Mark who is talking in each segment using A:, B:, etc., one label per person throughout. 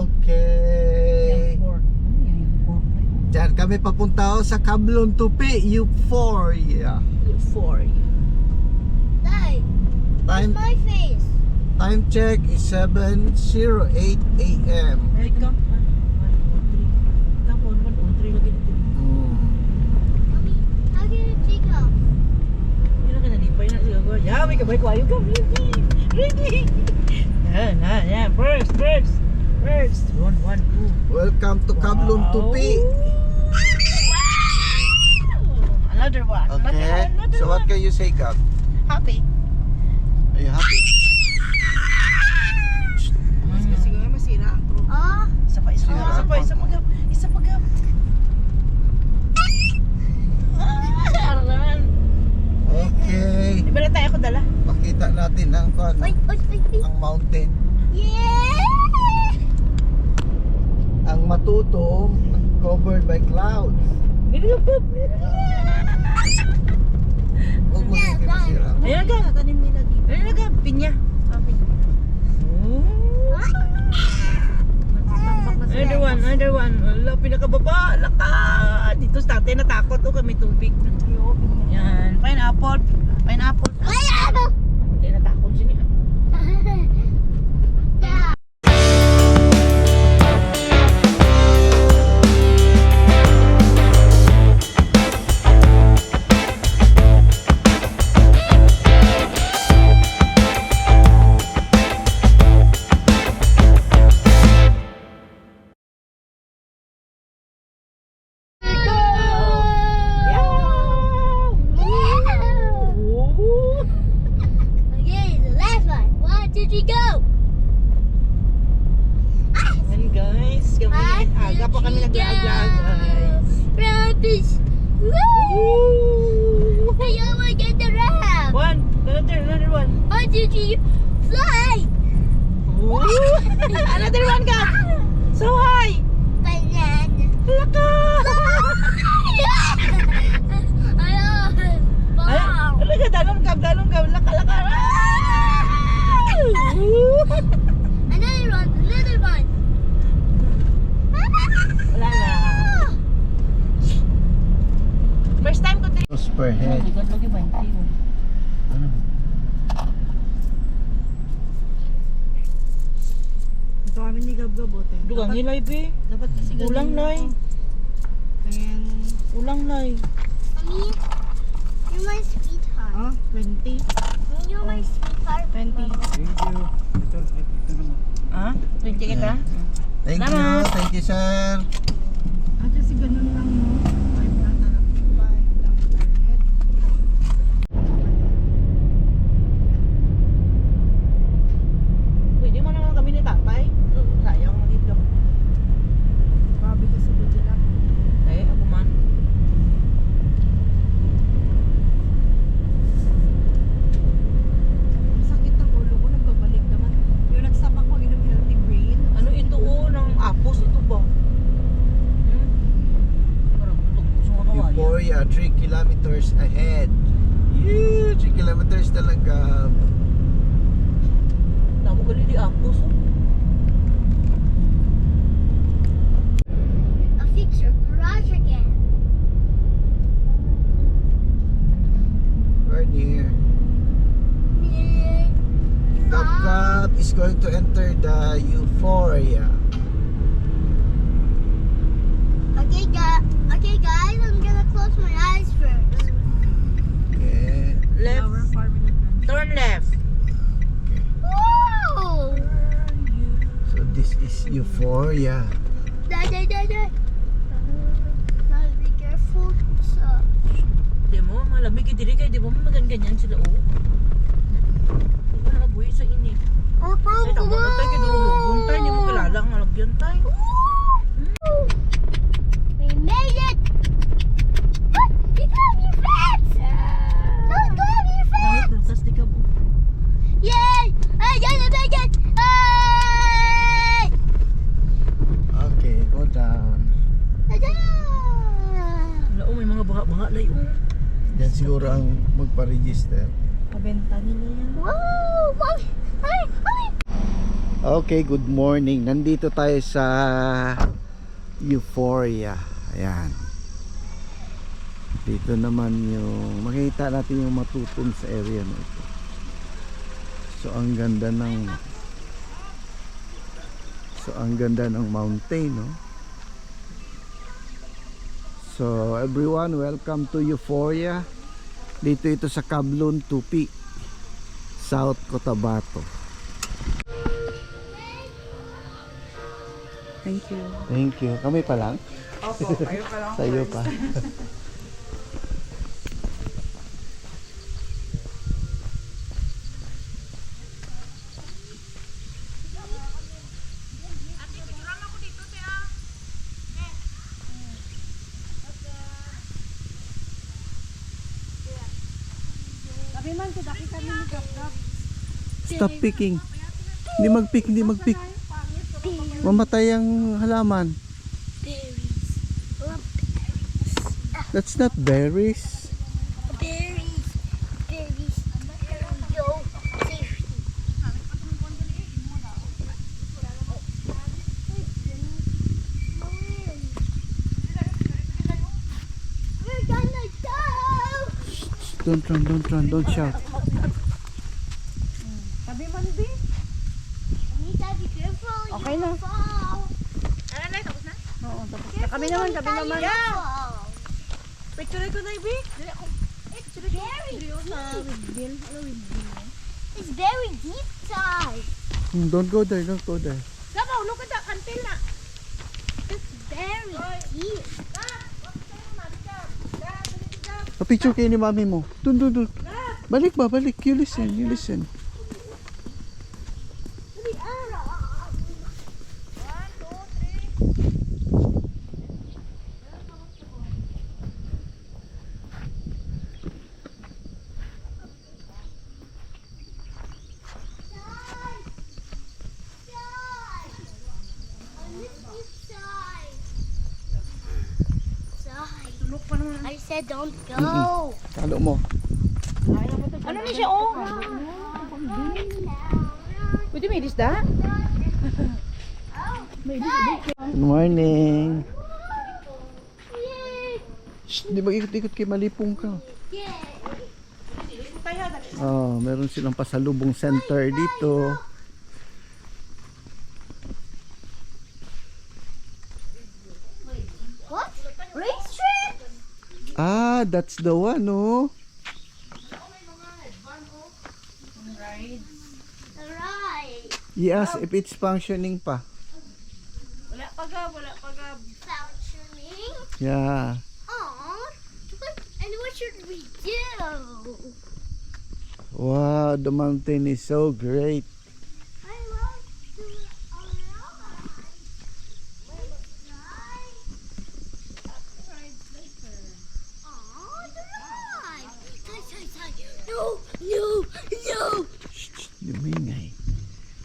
A: Okay.
B: Yung pork. Yung pork.
A: Diyan kami papunta sa Kablon Tupi, Euphoria.
B: Euphoria.
C: Dad, where's
A: Time
C: my face?
A: time check is 7:08 a.m.
B: Ay, ka. 103. Tapon, 103 lagi dito.
C: Mommy, how can you take off?
B: Yun na ka nalipay na siya. Yeah, may kabay ko. Ayaw ka. Ready. Yan. First. One, two.
A: Welcome to Kablon Tupi.
B: Another one.
A: Okay.
B: Another
A: So what
B: one.
A: can you say, Kab?
B: Happy.
A: Are you happy?
B: Kasi nga masira ang truck.
C: Oh,
B: Isa pagap. Aran.
A: Okay.
B: Di ba na tayo ako dala?
A: Makita natin ang
C: wait.
A: ang mountain.
C: Yeah!
A: Ang Matutom covered by clouds. Huwag mo
C: Yeah,
A: kayo masira.
B: Ayan ka. Tanim nila dito. Ayan ka. Pinya. Another one. Wala, pinakababa. Laka. Dito sa tatay natakot. O kami tubig. Yan. Pineapple.
C: Ay, ano?
B: Hindi natakot siya.
C: Yeah. Okay, the last one. 1, 2, 3, go!
B: Yan guys. Kami aga pa kami nag-aaglaan guys.
C: Rapids! Woo! I almost get the ramp!
B: One. Another one.
C: 1, 2, 3, fly!
B: Another one ka. So high.
C: Banana!
B: Laka.
C: Wow!
B: Talaga, dalong kab. Laka.
C: Another one!
B: Wala na. First time ko din.
A: Per head.
D: Ito kami ni Gab-Gabote.
B: Dugang nilay be.
D: Dapat kasi ganun.
B: Ulang nay.
D: Ayan.
B: Ulang nay.
C: Mommy, you're my sweetheart.
D: Oh, 20.
C: You're my sweetheart.
D: 20.
B: Ah? 20 kita?
A: Thank you.
B: Salamat.
A: Thank you, sir.
D: Ah, kasi ganun lang mo. 5 lang talaga. 5 lang per head.
B: Pwede mo naman kami ni tatay. Sayang dito.
D: Grabe ka sa nila.
B: Ako man.
D: Masakit ang ulo ko. Nagbabalik naman. Yung nagsapak ko inom healthy brain.
B: Ano ito ng apos ito ba? Parang gusto ko kawayan.
A: Euphoria, 3 kilometers ahead. 3 kilometers talaga.
B: Namo gali di apos.
C: I'll fix your garage again.
A: We're near. Kap is going to enter the Euphoria.
C: Okay, guys, I'm gonna close my eyes first.
A: Okay.
B: Left.
D: Our farming adventure.
B: Turn left.
C: Whoa!
A: So this is Euphoria.
C: Dad. Now be careful. So,
B: Di mo, malamig diri kay di mo maganganyan sila oh. Di ko na mabuhi sa init. Ay, tama na tayo kay durulubong tayo. Hindi mo kilala ang alagyan tayo.
C: we made it! What? You got your fence! Don't go on your
B: Bakit
C: fence!
B: prutas di ka po?
C: Yay! I gotta make it! Hey!
A: Okay, go down.
C: Ta-da!
B: Wala oh, may mga banga-banga lay oh.
A: Yan siguro ang magpa-register.
D: Kabenta nila yan.
C: Whoa! Mommy! Mommy!
A: Okay, good morning. Nandito tayo sa Euphoria. Ayan. Dito naman yung makikita natin yung Matutong sa area na ito. So ang ganda ng mountain, no? So everyone, welcome to Euphoria. Dito ito sa Kowloon, Tupi, South Cotabato.
B: Thank you.
A: Thank you. Kami pa lang?
B: Opo, kayo pa lang.
A: Sa'yo pa.
D: Sabi man, kidaki kami ni Gap-Gap.
A: Stop picking. Hindi mag-pick. Mamatay ang halaman.
C: Berries.
A: That's not berries.
C: Berries. Berries. Yo, safety. We're gonna go.
A: Don't run, don't shout.
D: Sabi man, Bi.
C: Anita, be careful.
D: Okay
C: You
D: na.
C: will fall.
D: Oo, tapos na. Kami naman.
C: Careful.
B: Picture ko na, Ibi.
C: It's very deep. It's very deep side.
A: Don't go there.
B: Sabaw, look at that until na.
C: It's very deep.
A: Pa-picture kayo ni mami mo. Dun. Balik. You listen.
C: I said don't go.
A: Kalo mo.
B: Ano na siya, oh? Pwede may isda?
A: Good morning. Shh, di mag-ikot-ikot kay malipong ka. Oh, meron silang pasalubong center dito.
C: What? Race trip?
A: Ah, that's the one, no?
C: Right.
A: Yes, if it's functioning pa.
B: Wala pa ga.
C: Functioning.
A: Yeah.
C: Aw. And what should we do?
A: Wow, the mountain is so great.
C: I love to ride. Aw, the ride. No.
A: Shh, di maingay.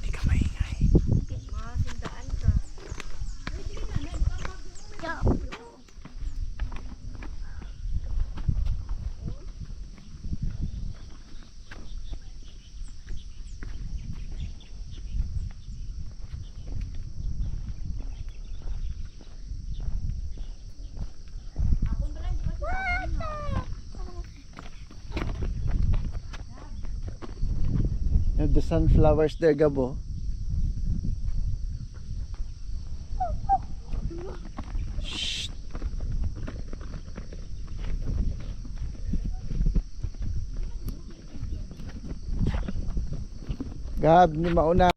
A: Di ka maingay.
C: Go.
A: Have the sunflowers there, Gabo. Shh. Gab, ni mauna.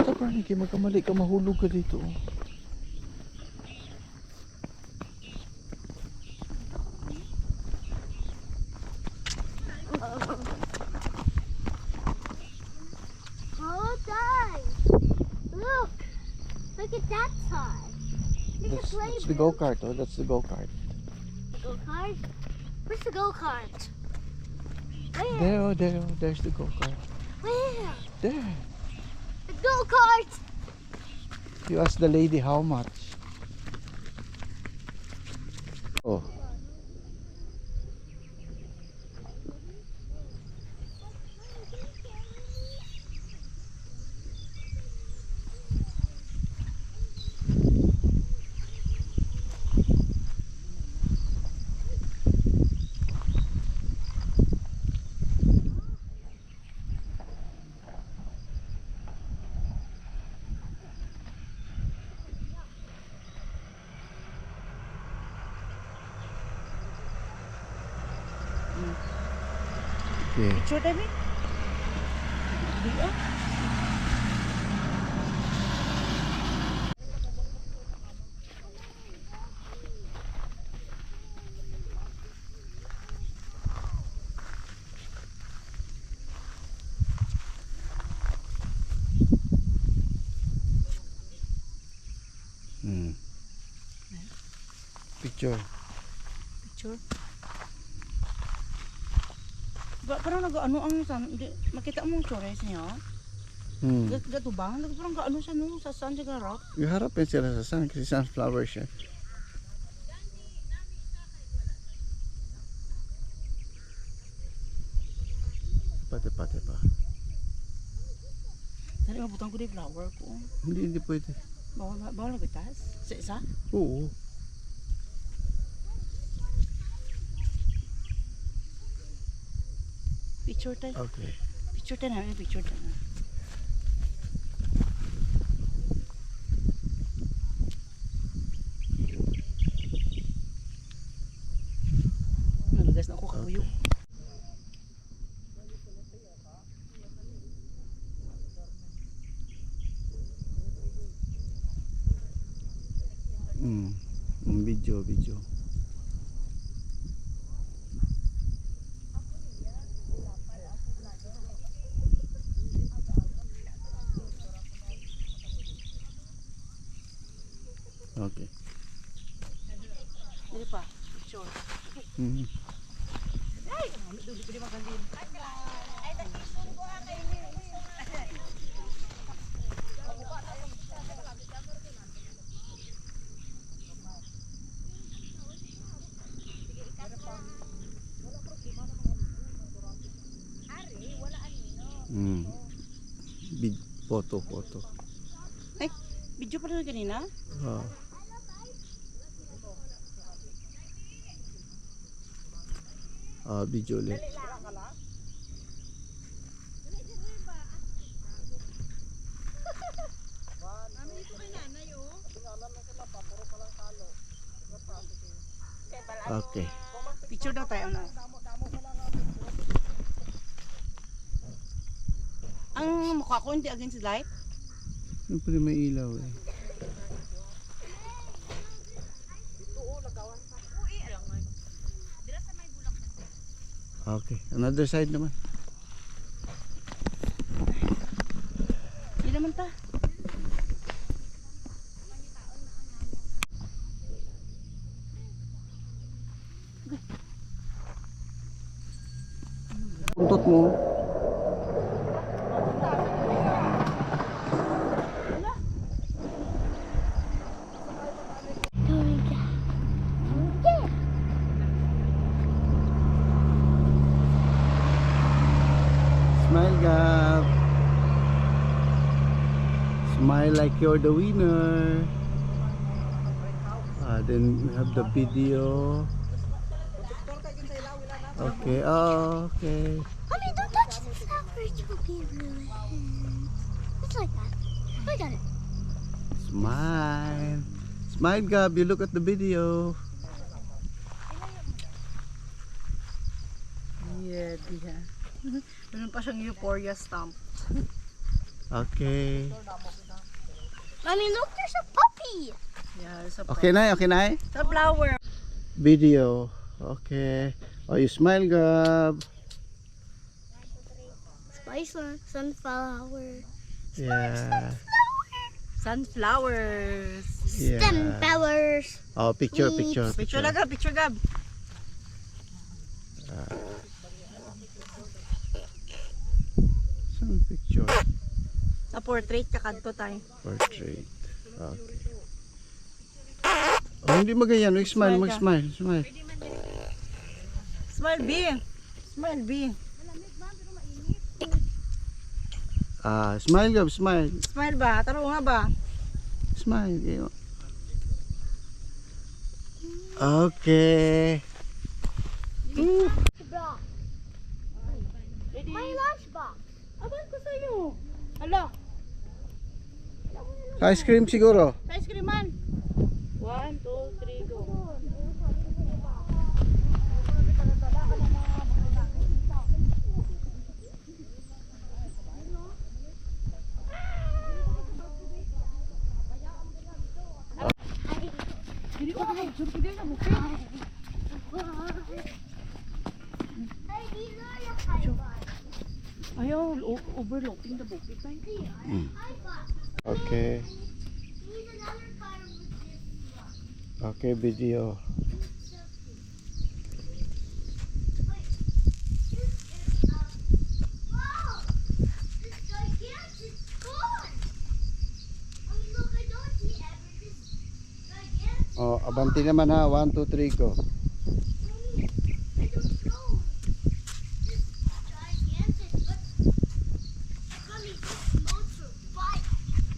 A: Stop running kayo, magkamali ka, mahulog ka dito.
C: Oh, guys. Look at that side. It's a
A: That's the
C: playground.
A: go-kart, oh, that's the go-kart.
C: Go-kart. Where's the go-kart? Where?
A: There, oh, there, oh, there's the go-kart.
C: Where?
A: There.
C: The go-kart!
A: You ask the lady how much. Oh. Okay.
B: Picture tayo, eh. Di ah.
A: Picture.
B: Picture. Parang nag-ano ang hindi makita mo ang chores niya. Gatubang, parang kaano siya no sa sun sa garap.
A: Yung harapin sila sa sun kasi sunflower siya. Pati-pati pa.
B: Dali mabutang ko di flower ko.
A: Hindi pwede.
B: Bawal nagitas. Sa isa?
A: Oo.
B: Picture tayo.
A: Okay.
B: Picture tayo namin, picture tayo. Nalagas na ako kabuyo.
A: Video. Okay.
B: Dili pa, picture. Ay, dili ko di magandin.
A: Big photo.
B: Ay, video pa rin kanina?
A: Video ulit. Okay.
B: Picture daw tayo na. Ang mukha ko hindi against light.
A: Siyempre may ilaw eh. Okay, another side naman.
B: Hindi naman ta.
A: Puntot mo. Smile, Gab. Smile like you're the winner. Then we have the video. Okay, okay.
C: Mommy, don't touch the flower. You'll be ruined. It's like that. I got it.
A: Smile. Smile, Gab. You look at the video.
D: Yeah, diha. Meron pa siyang euphoria stamp.
A: Okay.
C: Mommy, look, there's a puppy.
D: Yeah, sa
A: Okay na, okay na.
D: Sa flower.
A: Video. Okay. Oh, you smile, Gab.
C: Spice sunflower.
A: Yeah.
D: Sunflowers.
A: Yeah.
C: Stem flowers.
A: Oh, picture.
D: Picture na Gab, picture Gab. portrait kakadto tayo.
A: Portrait. Okay. Oh, hindi magayan. Smile, mag-smile. Smile.
D: Smile B. Smile B.
A: Smile ka, smile.
D: Smile ba? Taro nga ba?
A: Smile kayo. Okay.
C: My lunchbox.
D: Aban ko sa'yo. Hala,
A: Ice cream siguro.
D: ice cream man.
B: 1, 2, 3, go.
D: Dili ko na sure ko din na bukit.
C: Hey, these are your high five.
B: Ayaw, overlooking the bukit tayo.
C: High five.
A: Okay.
C: Need another fire with this one.
A: Okay, video.
C: Wait. Wow! This gigantic pond! I mean, look, I don't see ever this gigantic.
A: Oh, abanti naman ha. 1, 2, 3, go.
C: Mommy, I don't know. This gigantic, but mommy, this motorbike.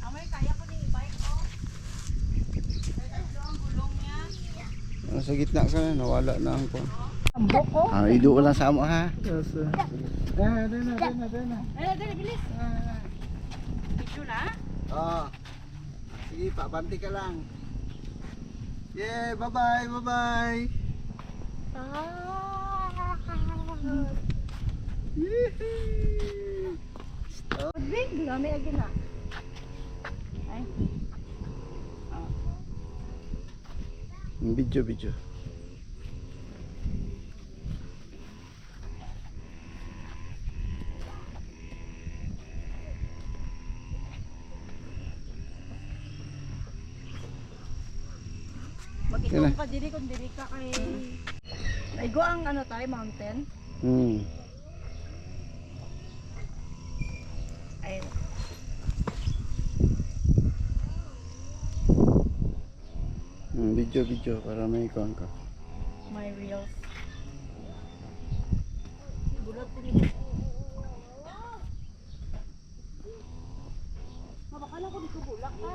D: Amay kaya ko ni bike ko. Ito ang gulong niya.
A: Sa gitna ka na. Nawala na ang kon.
D: Ambok ko.
A: Ido ka lang sa amo ha.
D: Dali, dali, bilis. Picture na?
A: Sige, pabanti ka lang. Yeah, bye-bye, bye-bye.
D: Big, lami again na. Ay.
A: Video, video.
D: Mag-itong ka diri kung diri ka kay... Naigo ang ano tayo, mountain. Ay,
A: Video, video. Para may ikuan ka.
D: my reels. Bulat din mo. Mabakala ko dito bulak ka.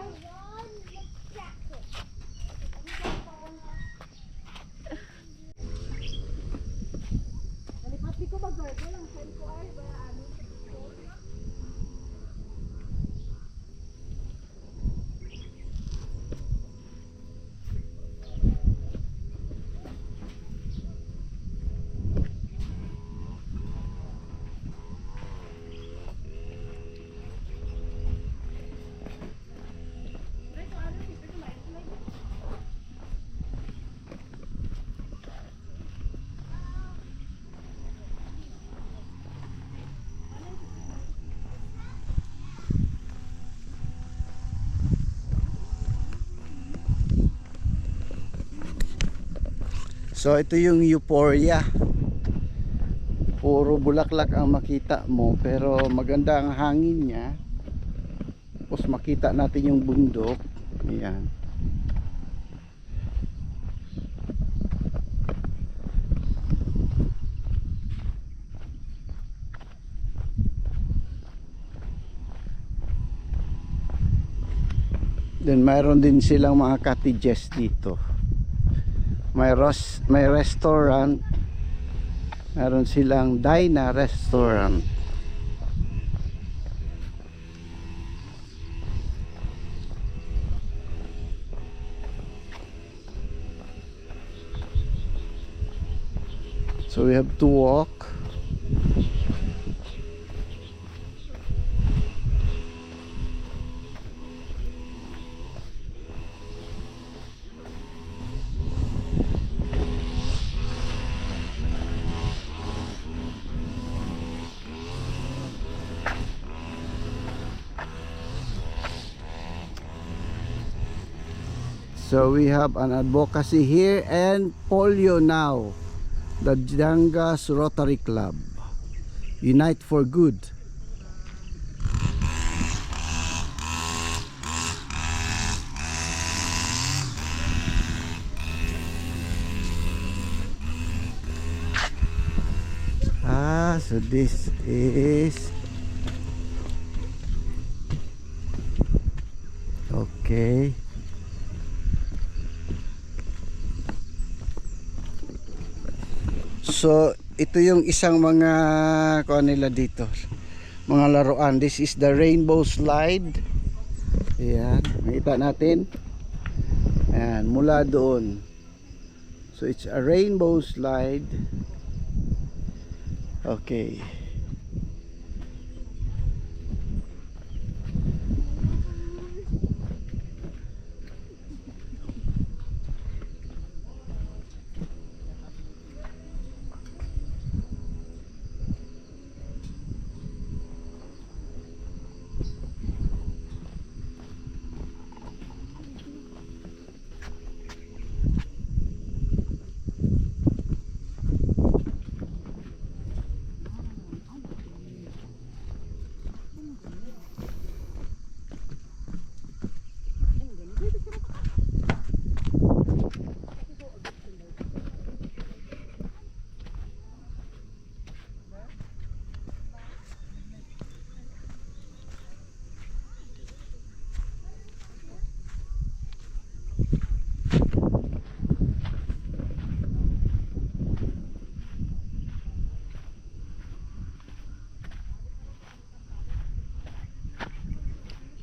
D: Nalipat di ko mag-garden ang send ko ay ba ano.
A: So ito yung Euphoria. Puro bulaklak ang makita mo, pero maganda ang hangin niya. Tapos makita natin yung bundok. Ayan. Then mayroon din silang mga cottages dito. May restaurant. Meron silang Dina restaurant. So we have to walk. So we have an advocacy here and polio now. The Jangas Rotary Club. Unite for Good. So this is okay. So ito yung isang mga kuha nila dito, mga laruan. This is the rainbow slide. Ayan, makita natin. Ayan, mula doon. So it's a rainbow slide. Okay.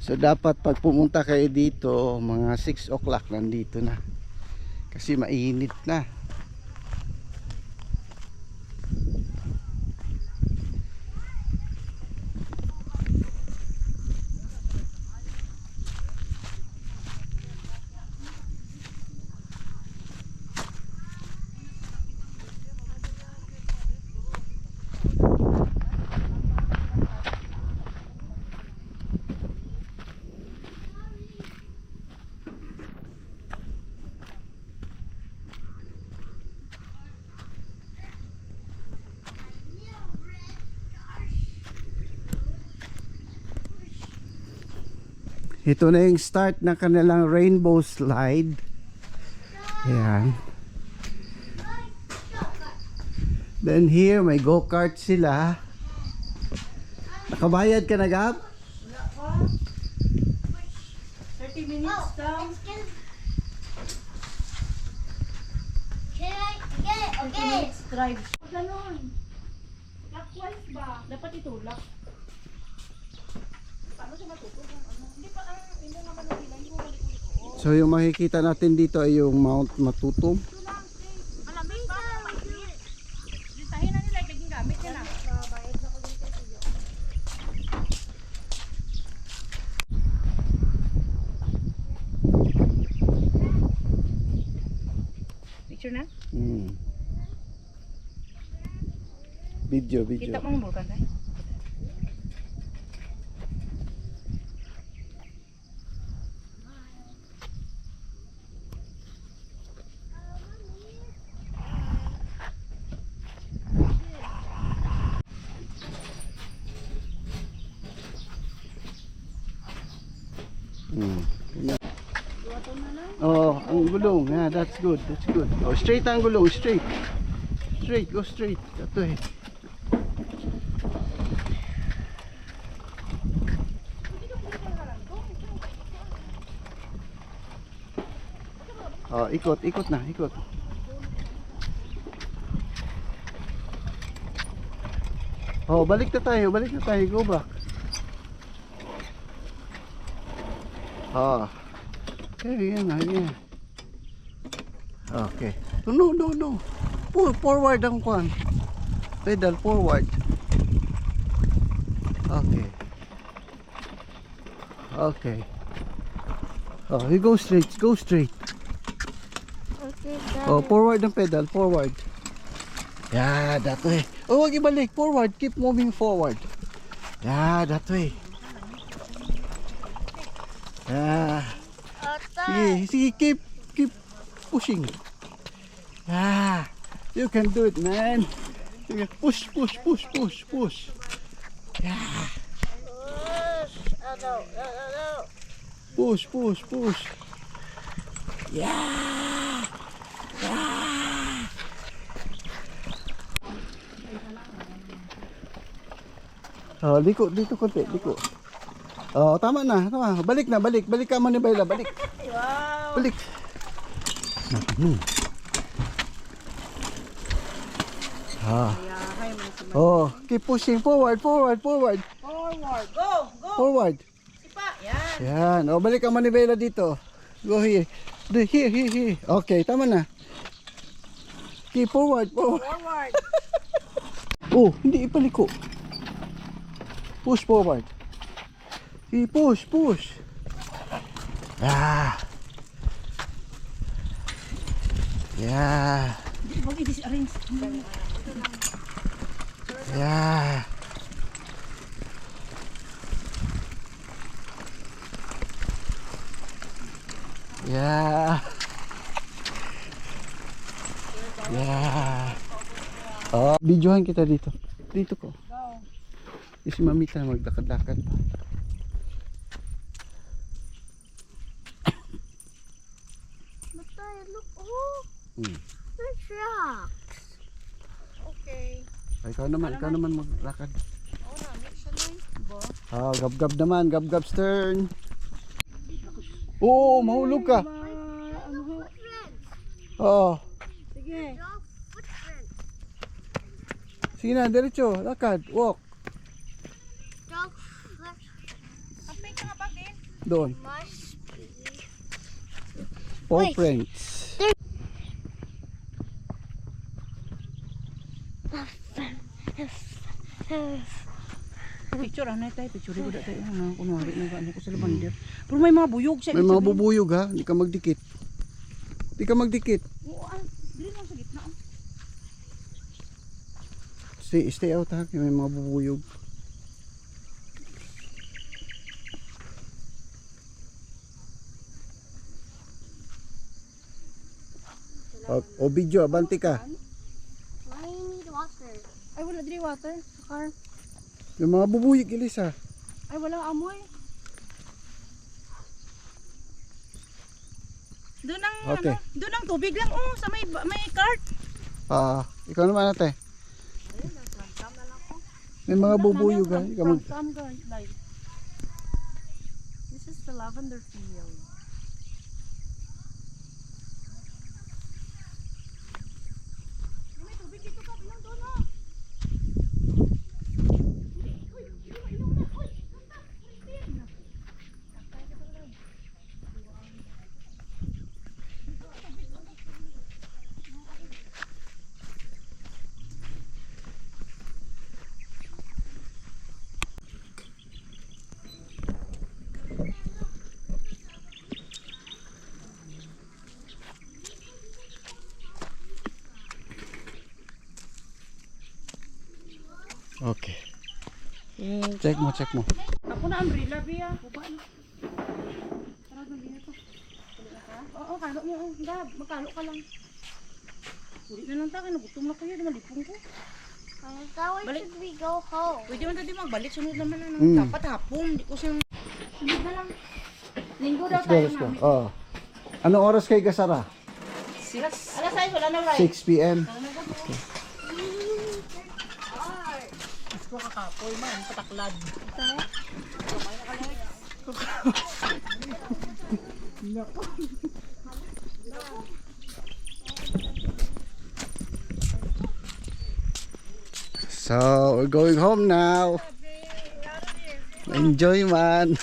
A: So dapat pag pumunta kayo dito mga 6 o'clock nandito na kasi mainit na. Ito na yung start ng kanilang rainbow slide. Ayan. Then here may go-kart sila. Nakabayad ka na, Gab?
B: 30 minutes daw.
C: Okay, okay.
B: Drive.
D: Ganon. Clockwise ba?
B: Dapat itulak.
D: Paano siya matutulog? Hindi pa ang ino naman ng ilan ko ulit-ulit.
A: So yung makikita natin dito ay yung Mount Matutum.
D: Malamig ba? Listahin na nila, naging gamit niya na. Bayad na ko dito siya.
B: Picture na?
A: Video.
B: Kita mo ang bulkan tayo.
A: Oh, ang gulong. Yeah, that's good. That's good. Oh, straight ang gulong, straight. Straight, go straight. That way. Oh, ikot na, ikot. Oh, balik na tayo, go back. Oh. Okay, yan. Okay. No. Pull forward ang kwan. Pedal forward. Okay. Okay. Oh, you go straight.
C: Okay,
A: Oh, forward ang pedal, forward. Yeah, that way. Oh, wag ibalik, forward. Keep moving forward. Yeah, that way. Yeah. Sige, keep pushing. Yeah. You can do it, man. Sige, push. Yeah. Push. Yeah. Oh, liko, dito konti, liko. Oh, tama na, tama. Balik na, balik. Balik ka Manibela, balik.
B: Wow.
A: Balik. Ah. Oh, keep pushing forward, forward, forward.
B: Forward. Go. Go.
A: Forward.
B: Sipa. Yan.
A: Yan. Oh, balik ka Manibela dito. Go here. Here, here, here. Okay, tama na. Keep forward, forward.
B: Forward.
A: Oh, hindi ipaliko. Push forward. Push, push. Ah. Yeah.
B: Wag i-disarrange.
A: Yeah. Yeah. Yeah. Oh, videohan kita dito. Dito ko. Si Mamita magdakad-dakad pa.
C: But Dad, look. Oh, there's rocks.
B: Okay.
A: Ay, ikaw naman maglakad.
B: Oh, nami siya na.
A: Ah, gab-gab naman, gab-gab stern. Oo, mahulog ka. Oo.
B: Sige.
C: Dog footprints.
A: Sige na, diretso, lakad, walk.
C: Dog footprints
B: Kapit ka nga bagin.
A: Doon.
C: must be.
A: Paw
C: Wait.
A: prints.
B: Picture ano tayo, picture ko tayo na kunwari na gaano ko sa labander. Pero may mga buyog siya.
A: May mga bubuyog ha, hindi ka magdikit. Hindi ka magdikit.
B: Oo, dili lang sa gitna.
A: Stay out ha, may mga bubuyog. O video, abanti ka.
C: Why you need water?
D: Ay, wala diri water sa car.
A: May mga bubuyog, Elisa.
D: Ay, wala amoy. Doon ang
A: Okay.
D: doon ang tubig lang sa may cart.
A: Ikaw naman ate. May mga bubuyog ha. Hindi ka mag...
D: From like. This is the lavender field. May tubig dito ka, bilang doon na.
A: Okay. Check mo, check mo.
D: Ako na umbrella biya. Buba na. Tara na biya to. Oo, kalo mo. Gab, magkalo ka lang. Uli na lang tayo. Nagutom na kayo. Malipong ko.
C: Why
D: Balik.
C: should we go home?
D: Pwede man tayo magbalik. Sunod naman na.
A: Mm.
D: Dapat hapon. Hindi ko siyang... Sunod na lang. Linggo daw
A: Let's go,
D: tayo
A: let's go.
D: namin.
A: Oh. Anong oras kayo kasara?
D: Alas 6, wala na right.
A: 6 p.m.
B: Ko kakapoy man, pataklad.
A: So, we're going home now. Enjoy man.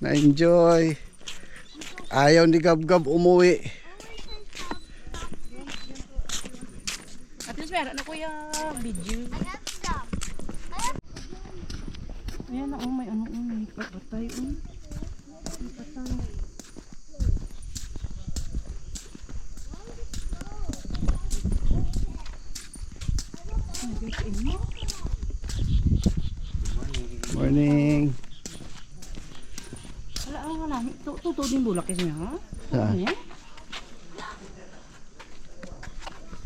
A: Na-enjoy. Ayaw ni Gab-Gab umuwi.
D: At least meron na kuya video.
C: I got stuff.
D: Ayan na, may ano, may patay. May patay.
A: Morning.
D: Wala ang namin. Tuto din bulak niya, ha?
A: Saan?
D: Ano yan?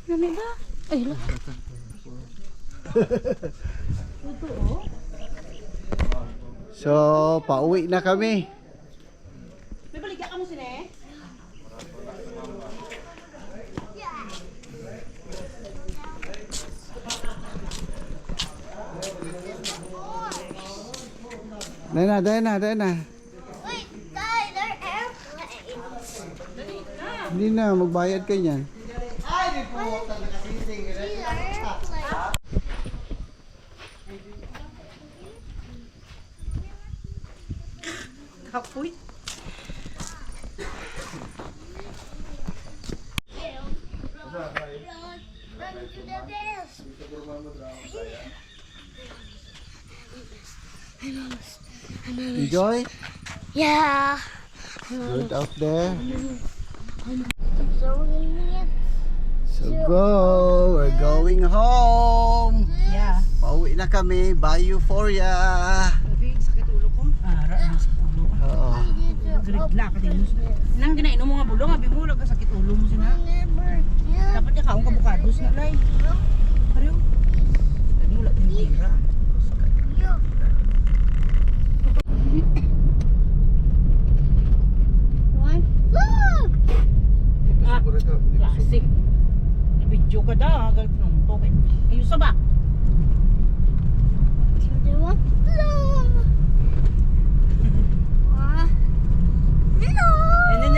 D: Nami ba? Ay, hala. Totoo?
A: So, pauwi na kami.
D: May baligya ka mo sila eh?
A: Dahil na.
C: Wait, guys, they're airplanes.
A: Hindi na, magbayad ka niyan.
C: These are airplanes.
B: Kapoy.
C: Run to the best.
A: Enjoy?
C: Yeah.
A: Good out there. So go, we're going home.
B: Yeah.
A: Pauwi na kami, bye Euphoria.
B: Sabi, sakit ulo ko. Ara na sa ulo ko.
A: Oo.
B: Grigla ka din. Nang ginainom mo nga bulong, abi mo lang ka sakit ulo mo sina. Dapat niya kaong kabukados na lay. Ariyo. Dali mo lang tinitira.
C: Look!
B: Ah, klase. Video ka da, galit nung to. Ayun sa ba?
C: Look!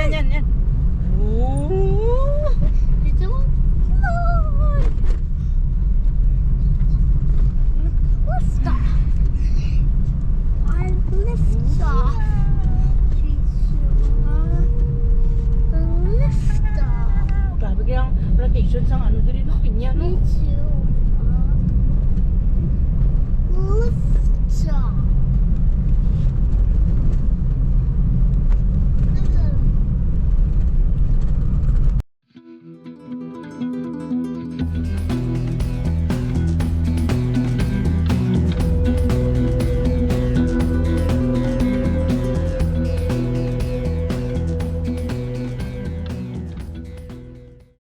B: Yan. Oh. Grabe kayang plantation sang ano diri no pinya no.
C: Lift off.